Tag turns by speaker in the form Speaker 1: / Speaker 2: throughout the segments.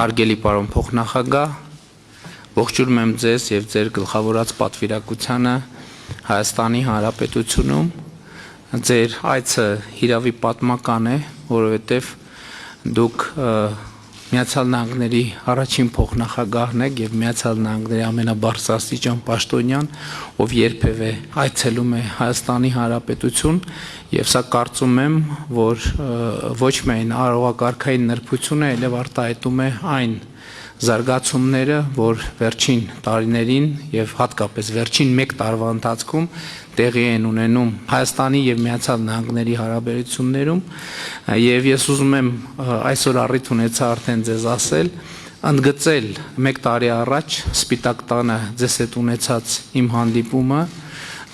Speaker 1: Հարգելի պարոն փոխնախագահ, ողջունում եմ ձեզ եւ ձեր գլխավորած պատվիրակությանը Հայաստանի Հանրապետությունում։ Ձեր այցը հիրավի պատմական է, որովհետեւ դուք Միացյալ Նահանգների առաջին փոխնախագահն եք եւ Միացյալ Նահանգների ամենաբարձրաստիճան պաշտոնյան, ով երբևէ այցելում է Հայաստանի Հանրապետություն, եւ սա կարծում եմ, որ ոչ միայն արարողակարգային նրբություն է, այլև արտահայտում է այն զարգացումները, որ վերջին տարիներին եւ հատկապես վերջին 1 տարվա ընթացքում տեղի են ունենում Հայաստանի եւ Միացյալ Նահանգների հարաբերություններում, եւ ես ուզում եմ այսօր առիթ ունեցա արդեն ձեզ ասել, ընդգծել 1 տարի առաջ Սպիտակ տանը ձեզ հետ ունեցած իմ հանդիպումը,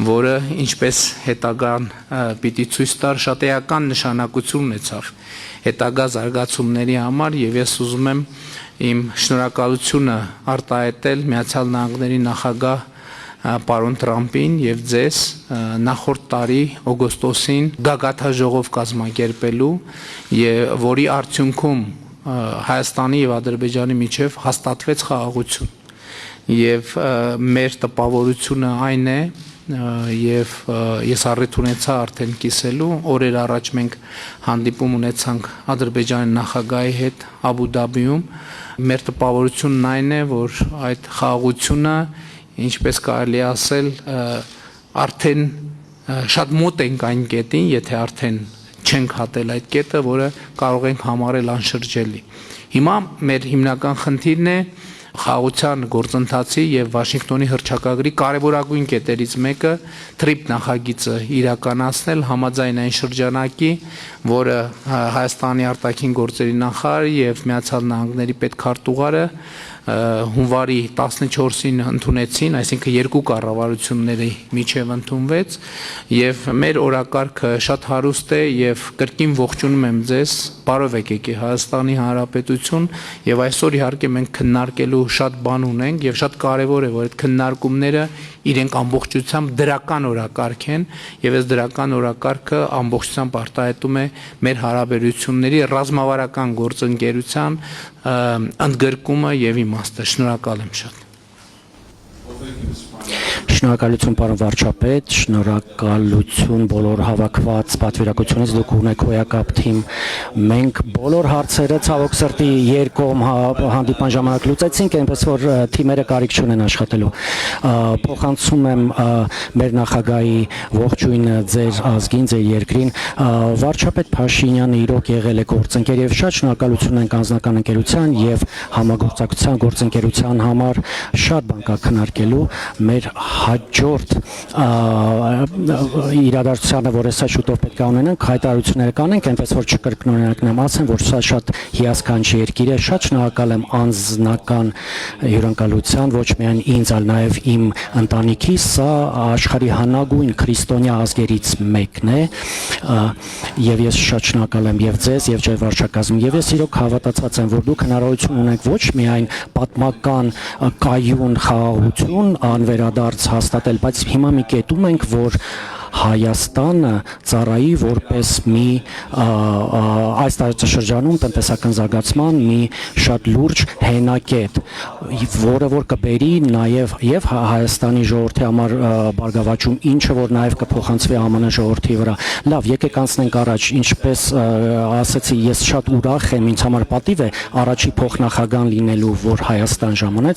Speaker 1: որը ինչպես հետագան պիտի ցույց տար, շատ էական նշանակություն ունեցավ հետագա զարգացումների համար, եւ ես ուզում եմ իմ շնորհակալությունը արտահայտել Միացյալ Նահանգների նախագահ պարոն Տրամպին եւ ձեզ նախորդ տարի օգոստոսին գագաթաժողով կազմակերպելու, եւ որի արդյունքում Հայաստանի եւ Ադրբեջանի միջև հաստատվեց խաղաղություն, եւ մեր տպավորությունը այն է, եւ ես առիթ ունեցա արդեն կիսելու, օրեր առաջ մենք հանդիպում ունեցանք Ադրբեջանի նախագահի հետ Աբու Դաբիում, մեր տպավորությունն այն է, որ այդ խաղաղությունը, ինչպես կարելի ասել, արդեն շատ մոտ ենք այն կետին, եթե արդեն չենք հատել այդ կետը, որը կարող ենք համարել անշրջելի։ Հիմա մեր հիմնական խնդիրն է խաղաղության գործընթացի եւ Վաշինգտոնի հռչակագրի կարևորագույն կետերից մեկը TRIP նախագիծը իրականացնել համաձայն այն շրջանակի, որը Հայաստանի արտաքին գործերի նախարարը եւ Միացյալ Նահանգների պետքարտուղարը հունվարի 14-ին ընդունեցին, այսինքն 2 կառավարությունների միջև ընդունվեց, եւ մեր օրակարգը շատ հարուստ է եւ կրկին ողջունում եմ ձեզ, բարով եկեք Հայաստանի Հանրապետություն, եւ այսօր իհարկե մենք քննարկելու շատ բան ունենք եւ շատ կարեւոր է, որ այդ քննարկումները իրենք ամբողջությամբ դրական օրակարգ են, եւ այս դրական օրակարգը ամբողջությամբ արտահայտում է մեր հարաբերությունների ռազմավարական գործընկերության ընդգրկումը եւ իմաստը։ Շնորհակալ եմ շատ։
Speaker 2: Շնորհակալություն պարոն վարչապետ, շնորհակալություն բոլոր հավաքված պատվիրակությունից, դուք ունեք հոյակապ թիմ, մենք բոլոր հարցերը ցավոք սրտի երկկողմ հանդիպման ժամանակ լուծեցինք, այնպես որ թիմերը կարիք չունեն աշխատելու։ Փոխանցում եմ մեր նախագահի ողջույնը ձեր ազգին, ձեր երկրին։ Վարչապետ Փաշինյանը իրոք եղել է գործընկեր եւ շատ շնորհակալություն ենք անձնական ընկերության եւ համագործակցության գործընկերության համար, շատ բան կա քննարկելու մեր հաջորդ իրադարձությանը, որ հեսա շուտով պետք է ունենանք, հայտարարություններ կանենք, այնպես որ չկրկնօրինակնեմ, ասեմ, որ սա շատ հիասքանչի երկիր է, շատ շնորհակալ եմ անձնական հյուրընկալության, ոչ միայն ինձ, այլ նաև իմ ընտանիքի, սա աշխարհի հնագույն քրիստոնյա ազգերից մեկն է, եւ ես շատ շնորհակալ եմ եւ ձեզ եւ ձեր վարչակազմին, եւ ես իրոք հավատացած եմ, որ դուք հնարավորություն ունեք ոչ միայն պատմական կայուն խաղաղություն անվերադարձ հաստատել, բայց հիմա մի կետում ենք, որ Հայաստանը ծառայի որպես մի այս տարածաշրջանում տնտեսական զարգացման մի շատ լուրջ հենակետ, որը որ կբերի նաև եւ Հայաստանի ժողովրդի համար բարգավաճում, ինչը որ նաև կփոխանցվի ԱՄՆ ժողովրդի վրա։ Լավ, եկեք անցնենք առաջ, ինչպես ասեցի, ես շատ ուրախ եմ, ինձ համար պատիվ է առաջի փոխնախագահան լինելու, որ Հայաստան ժամանեց,